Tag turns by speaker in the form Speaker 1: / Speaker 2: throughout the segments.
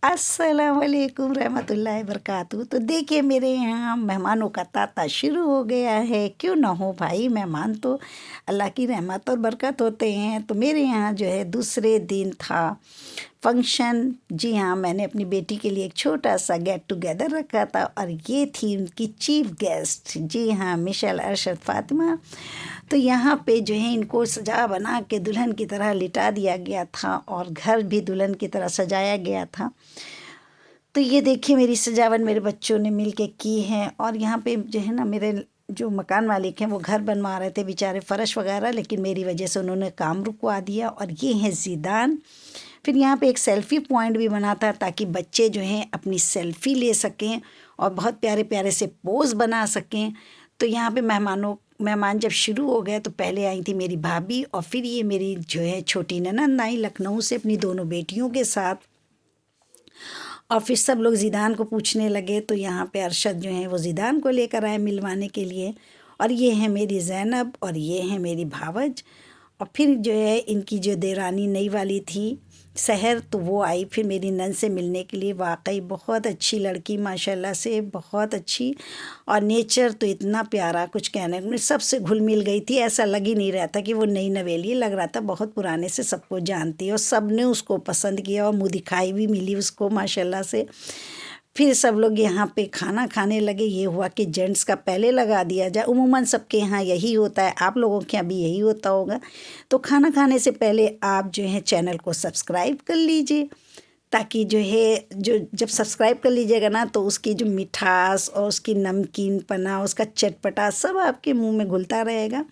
Speaker 1: अस्सलाम वालेकुम रहमतुल्लाहि बरकातहू। तो देखिए मेरे यहाँ मेहमानों का तांता शुरू हो गया है। क्यों ना हो भाई, मेहमान तो अल्लाह की रहमत और बरकत होते हैं। तो मेरे यहाँ जो है दूसरे दिन था फंक्शन। जी हाँ, मैंने अपनी बेटी के लिए एक छोटा सा गेट टुगेदर रखा था और ये थी उनकी चीफ गेस्ट। जी हाँ, मिशेल अरशद फ़ातिमा। तो यहाँ पे जो है इनको सजा बना के दुल्हन की तरह लिटा दिया गया था और घर भी दुल्हन की तरह सजाया गया था। तो ये देखिए मेरी सजावट मेरे बच्चों ने मिल के की है। और यहाँ पे जो है ना, मेरे जो मकान मालिक हैं वो घर बनवा रहे थे बेचारे, फ़र्श वगैरह, लेकिन मेरी वजह से उन्होंने काम रुकवा दिया। और ये है ज़ीदान। फिर यहाँ पे एक सेल्फ़ी पॉइंट भी बना था ताकि बच्चे जो हैं अपनी सेल्फ़ी ले सकें और बहुत प्यारे प्यारे से पोज़ बना सकें। तो यहाँ पे मेहमान जब शुरू हो गए तो पहले आई थी मेरी भाभी और फिर ये मेरी जो है छोटी ननंद आई लखनऊ से अपनी दोनों बेटियों के साथ। और फिर सब लोग ज़ीदान को पूछने लगे। तो यहाँ पे अरशद जो है वो ज़ीदान को लेकर आए मिलवाने के लिए। और ये है मेरी ज़ैनब और ये है मेरी भावज। और फिर जो है इनकी जो देरानी नई वाली थी सहर, तो वो आई फिर मेरी नंद से मिलने के लिए। वाकई बहुत अच्छी लड़की, माशाल्लाह से बहुत अच्छी। और नेचर तो इतना प्यारा, कुछ कहने को, सबसे घुल मिल गई थी। ऐसा लग ही नहीं रहा था कि वो नई नवेली, लग रहा था बहुत पुराने से सबको जानती है। और सब ने उसको पसंद किया और मुँह दिखाई भी मिली उसको माशाल्लाह से। फिर सब लोग यहाँ पे खाना खाने लगे। ये हुआ कि जेंट्स का पहले लगा दिया जाए, उमूमन सबके यहाँ यही होता है, आप लोगों के यहाँ भी यही होता होगा। तो खाना खाने से पहले आप जो है चैनल को सब्सक्राइब कर लीजिए, ताकि जो है जब सब्सक्राइब कर लीजिएगा ना तो उसकी जो मिठास और उसकी नमकीन पना, उसका चटपटा सब आपके मुंह में घुलता रहेगा।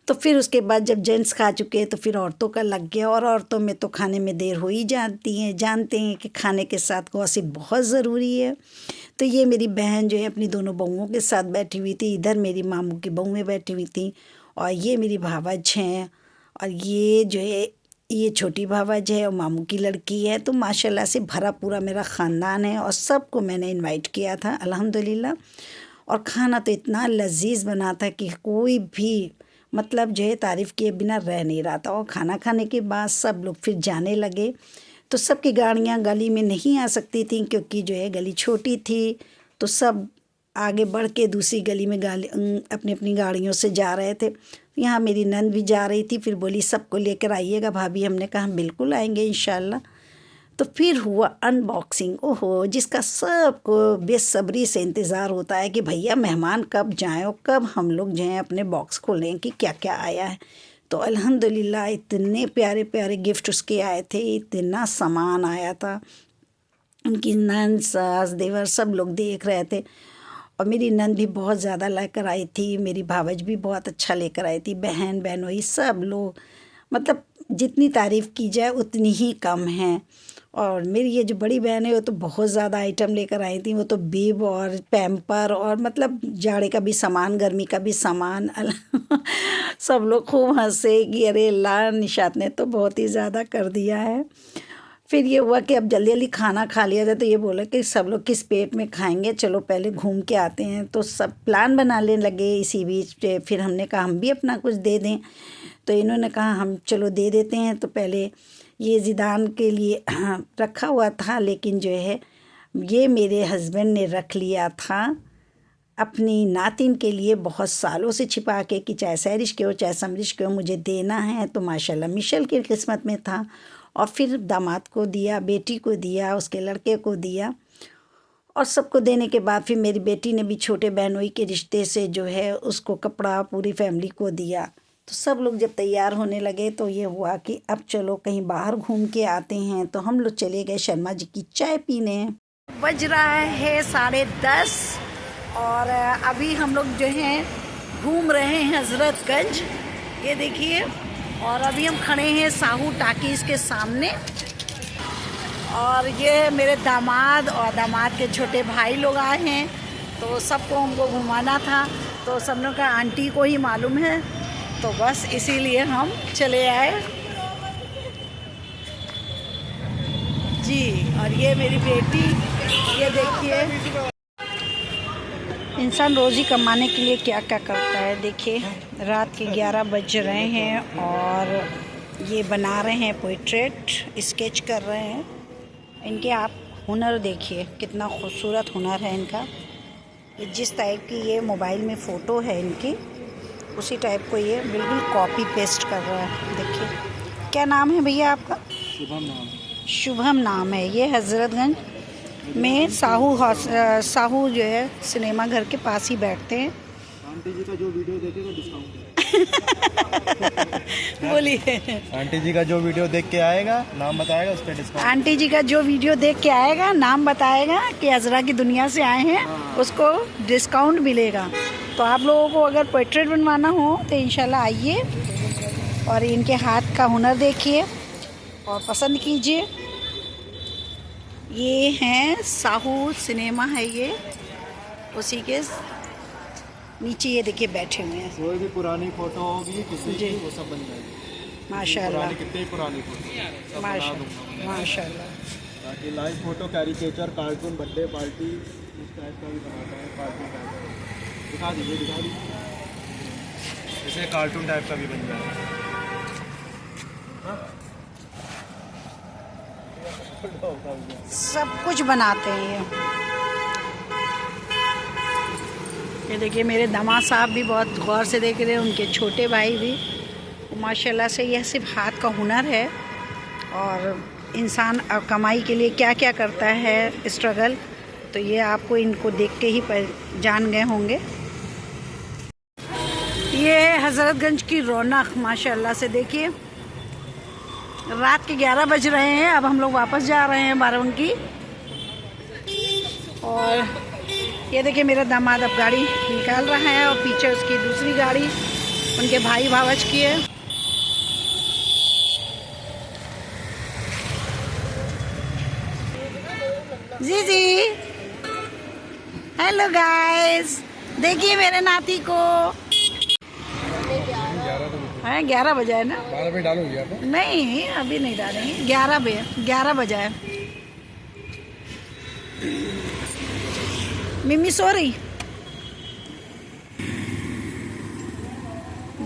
Speaker 1: तो फिर उसके बाद जब जेंट्स खा चुके तो फिर औरतों का लग गया। और औरतों में तो खाने में देर हो ही जाती हैं, जानते हैं कि खाने के साथ गॉसिप बहुत ज़रूरी है। तो ये मेरी बहन जो है अपनी दोनों बहुओं के साथ बैठी हुई थी, इधर मेरी मामू की बहुएँ बैठी हुई थी और ये मेरी भावज हैं। और ये जो है ये छोटी भावज है और मामू की लड़की है। तो माशाल्लाह से भरा पूरा मेरा ख़ानदान है और सबको मैंने इनवाइट किया था अल्हम्दुलिल्लाह। और खाना तो इतना लजीज बना था कि कोई भी मतलब जो है तारीफ़ किए बिना रह नहीं रहा था। और खाना खाने के बाद सब लोग फिर जाने लगे। तो सबकी गाड़ियाँ गली में नहीं आ सकती थी क्योंकि जो है गली छोटी थी। तो सब आगे बढ़ के दूसरी गली में अपनी अपनी गाड़ियों से जा रहे थे। यहाँ मेरी नंद भी जा रही थी, फिर बोली सबको लेकर आइएगा भाभी। हमने कहा हम बिल्कुल आएंगे इंशाल्लाह। तो फिर हुआ अनबॉक्सिंग। ओहो, जिसका सबको बेसब्री से इंतज़ार होता है कि भैया मेहमान कब जाएं और कब हम लोग जो हैं अपने बॉक्स खोलें कि क्या क्या आया है। तो अल्हम्दुलिल्लाह इतने प्यारे प्यारे गिफ्ट उसके आए थे, इतना सामान आया था। उनकी नंद, सास, देवर सब लोग देख रहे थे। और मेरी नंद भी बहुत ज़्यादा लेकर आई थी, मेरी भावज भी बहुत अच्छा लेकर आई थी, बहन बहनोई सब लोग, मतलब जितनी तारीफ़ की जाए उतनी ही कम है। और मेरी ये जो बड़ी बहन है वो तो बहुत ज़्यादा आइटम लेकर आई थी। वो तो बिब और पैम्पर और मतलब जाड़े का भी सामान, गर्मी का भी सामान सब लोग खूब हंसे कि अरे अल्लाह, निशात ने तो बहुत ही ज़्यादा कर दिया है। फिर ये हुआ कि अब जल्दी जल्दी खाना खा लिया जाए। तो ये बोला कि सब लोग किस पेट में खाएंगे, चलो पहले घूम के आते हैं। तो सब प्लान बनाने लगे इसी बीच पे। फिर हमने कहा हम भी अपना कुछ दे दें। तो इन्होंने कहा हम चलो दे देते हैं। तो पहले ये ज़ीदान के लिए रखा हुआ था, लेकिन जो है ये मेरे हस्बैंड ने रख लिया था अपनी नातिन के लिए बहुत सालों से छिपा के कि चाहे सहरिश के हो चाहे समरिश के हो मुझे देना है। तो माशाल्लाह मिशेल की किस्मत में था। और फिर दामाद को दिया, बेटी को दिया, उसके लड़के को दिया। और सबको देने के बाद फिर मेरी बेटी ने भी छोटे बहनोई के रिश्ते से जो है उसको कपड़ा पूरी फैमिली को दिया। तो सब लोग जब तैयार होने लगे तो ये हुआ कि अब चलो कहीं बाहर घूम के आते हैं। तो हम लोग चले गए शर्मा जी की चाय पीने। बज रहा है 10:30 और अभी हम लोग जो हैं घूम रहे हैं हज़रतगंज, ये देखिए। और अभी हम खड़े हैं साहू टाकीज़ के सामने। और ये मेरे दामाद और दामाद के छोटे भाई लोग आए हैं। तो सबको हमको घुमाना था। तो सब लोग का आंटी को ही मालूम है, तो बस इसीलिए हम चले आए जी। और ये मेरी बेटी, ये देखिए इंसान रोज़ी कमाने के लिए क्या क्या करता है। देखिए रात के 11 बज रहे हैं और ये बना रहे हैं पोर्ट्रेट, स्केच कर रहे हैं। इनके आप हुनर देखिए, कितना खूबसूरत हुनर है इनका। ये जिस टाइप की ये मोबाइल में फ़ोटो है इनकी, उसी टाइप को ये बिल्कुल कॉपी पेस्ट कर रहा है। देखिए, क्या नाम है भैया आपका?
Speaker 2: शुभम नाम है।
Speaker 1: शुभम नाम है। ये हज़रतगंज में साहू जो है सिनेमा घर के पास ही बैठते हैं।
Speaker 2: आंटी जी का जो वीडियो देखेगा डिस्काउंट
Speaker 1: बोलिए।
Speaker 2: आंटी जी का जो वीडियो देख के आएगा, नाम बताएगा, उस पर डिस्काउंट।
Speaker 1: आंटी जी का जो वीडियो देख के आएगा, नाम बताएगा कि अजरा की दुनिया से आए हैं, उसको डिस्काउंट मिलेगा। तो आप लोगों को अगर पोर्ट्रेट बनवाना हो तो इंशाल्लाह आइए और इनके हाथ का हुनर देखिए और पसंद कीजिए। ये हैं साहू सिनेमा है, ये उसी के नीचे ये देखिए बैठे हुए हैं।
Speaker 2: कोई भी पुरानी फोटो होगी किसी की, वो सब बन जाएगी
Speaker 1: माशाल्लाह,
Speaker 2: कितनी पुरानी फोटो
Speaker 1: माशाल्लाह।
Speaker 2: बाकी live photo, caricature, cartoon, birthday party, इस टाइप का भी बनाता है। कार्टून टाइप दिखा दीजिए। जैसे कार्टून टाइप का भी बन जाएगा।
Speaker 1: सब कुछ बनाते हैं ये देखिए, मेरे दामाद साहब भी बहुत गौर से देख रहे हैं, उनके छोटे भाई भी। माशाल्लाह से यह सिर्फ हाथ का हुनर है और इंसान कमाई के लिए क्या क्या करता है स्ट्रगल, तो ये आपको इनको देख के ही जान गए होंगे। ये है हज़रतगंज की रौनक। माशाल्लाह से देखिए, रात के 11 बज रहे हैं। अब हम लोग वापस जा रहे हैं बाराबंकी। और ये देखिए, मेरा दामाद अब गाड़ी निकाल रहा है और पीछे उसकी दूसरी गाड़ी उनके भाई भावच की है। जी जी, हेलो गाइस, देखिए मेरे नाती को। है 11 बजे है ना?
Speaker 2: 12 पे डालोगे आप?
Speaker 1: नहीं, अभी नहीं डालेंगे। 11 बजे है। मिम्मी सो रही।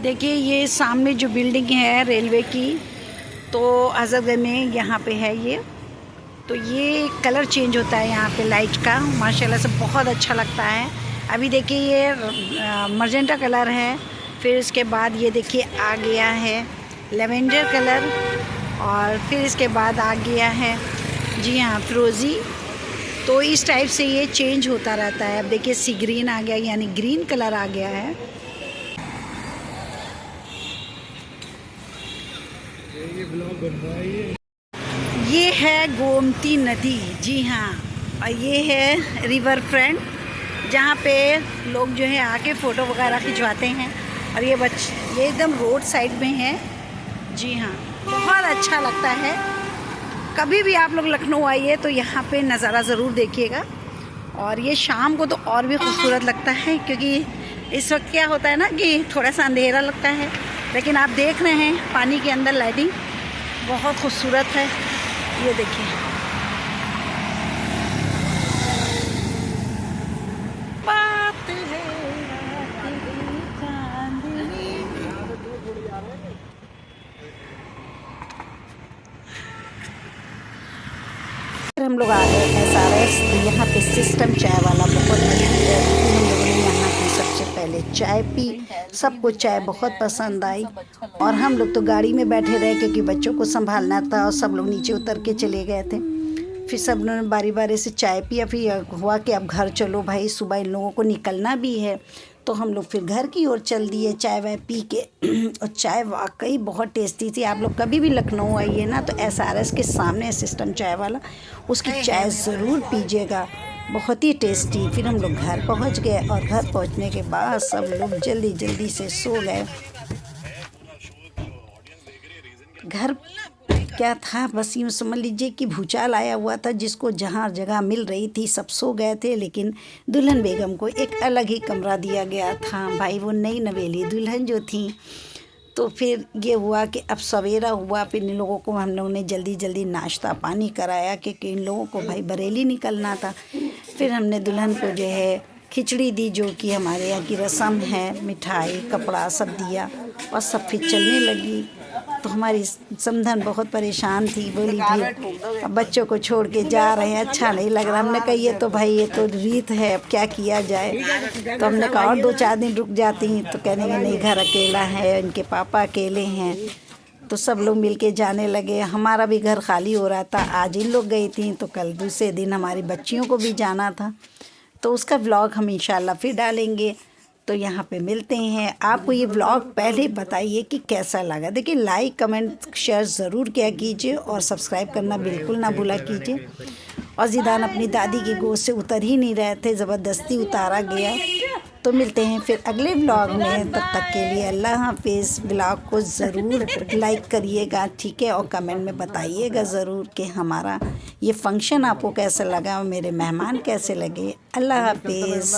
Speaker 1: देखिए, ये सामने जो बिल्डिंग है रेलवे की, तो हज़रतगंज में यहाँ पे है ये। तो ये कलर चेंज होता है यहाँ पे लाइट का, माशाल्लाह से बहुत अच्छा लगता है। अभी देखिए ये मजेंटा कलर है, फिर इसके बाद ये देखिए आ गया है लेवेंडर कलर, और फिर इसके बाद आ गया है जी हाँ फिरोज़ी। तो इस टाइप से ये चेंज होता रहता है। अब देखिए सी ग्रीन आ गया, यानी ग्रीन कलर आ गया है। ये है गोमती नदी, जी हाँ, और ये है रिवर फ्रंट, जहाँ पे लोग जो है आके फ़ोटो वगैरह खिंचवाते हैं। और ये एकदम रोड साइड में है। जी हाँ, बहुत अच्छा लगता है। कभी भी आप लोग लखनऊ आइए तो यहाँ पे नज़ारा ज़रूर देखिएगा। और ये शाम को तो और भी खूबसूरत लगता है, क्योंकि इस वक्त क्या होता है ना कि थोड़ा सा अंधेरा लगता है, लेकिन आप देख रहे हैं पानी के अंदर लाइटिंग बहुत खूबसूरत है। ये देखिए, बात है हम लोग आ गए SRS। तो यहाँ पे सिस्टम चाय वाला बहुत मशहूर है। हम लोगों ने यहाँ की सबसे पहले चाय पी, सबको चाय बहुत पसंद आई और हम लोग तो गाड़ी में बैठे रहे क्योंकि बच्चों को संभालना था और सब लोग नीचे उतर के चले गए थे। फिर सब लोगों ने बारी बारी से चाय पिया। फिर हुआ कि अब घर चलो भाई, सुबह इन लोगों को निकलना भी है। तो हम लोग फिर घर की ओर चल दिए चाय वाय पी के। और चाय वाकई बहुत टेस्टी थी। आप लोग कभी भी लखनऊ आइए ना तो SRS के सामने सिस्टम चाय वाला, उसकी चाय ज़रूर पीजिएगा, बहुत ही टेस्टी। फिर हम लोग घर पहुंच गए और घर पहुंचने के बाद सब लोग जल्दी जल्दी से सो गए। घर क्या था, बस यूँ समझ लीजिए कि भूचाल आया हुआ था, जिसको जहाँ जगह मिल रही थी सब सो गए थे, लेकिन दुल्हन बेगम को एक अलग ही कमरा दिया गया था। भाई वो नई नवेली दुल्हन जो थी, तो फिर ये हुआ कि अब सवेरा हुआ। फिर इन लोगों को हम लोगों ने जल्दी जल्दी नाश्ता पानी कराया, क्योंकि इन लोगों को भाई बरेली निकलना था। फिर हमने दुल्हन को जो है खिचड़ी दी, जो कि हमारे यहाँ की रस्म है, मिठाई कपड़ा सब दिया और सब फिर चलने लगी। तो हमारी समधन बहुत परेशान थी, बोली भी अब बच्चों को छोड़ के जा रहे हैं, अच्छा नहीं लग रहा। हमने कहा ये तो भाई ये तो रीत है, अब क्या किया जाए। तो हमने कहा और 2-4 दिन रुक जाती, तो कहने के नहीं घर अकेला है, इनके पापा अकेले हैं। तो सब लोग मिलके जाने लगे। हमारा भी घर खाली हो रहा था, आज इन लोग गई थी, तो कल दूसरे दिन हमारी बच्चियों को भी जाना था। तो उसका व्लॉग हम इंशाल्लाह फिर डालेंगे। तो यहाँ पे मिलते हैं। आपको ये व्लॉग पहले बताइए कि कैसा लगा। देखिए लाइक कमेंट शेयर ज़रूर किया कीजिए और सब्सक्राइब करना बिल्कुल ना भूला कीजिए। और ज़िदान अपनी दादी की गोद से उतर ही नहीं रहे थे, ज़बरदस्ती उतारा गया। तो मिलते हैं फिर अगले व्लॉग में, तब तक के लिए अल्लाह हाफिज़। व्लॉग को ज़रूर लाइक करिएगा, ठीक है, और कमेंट में बताइएगा ज़रूर कि हमारा ये फंक्शन आपको कैसा लगा और मेरे मेहमान कैसे लगे। अल्लाह हाफिज़।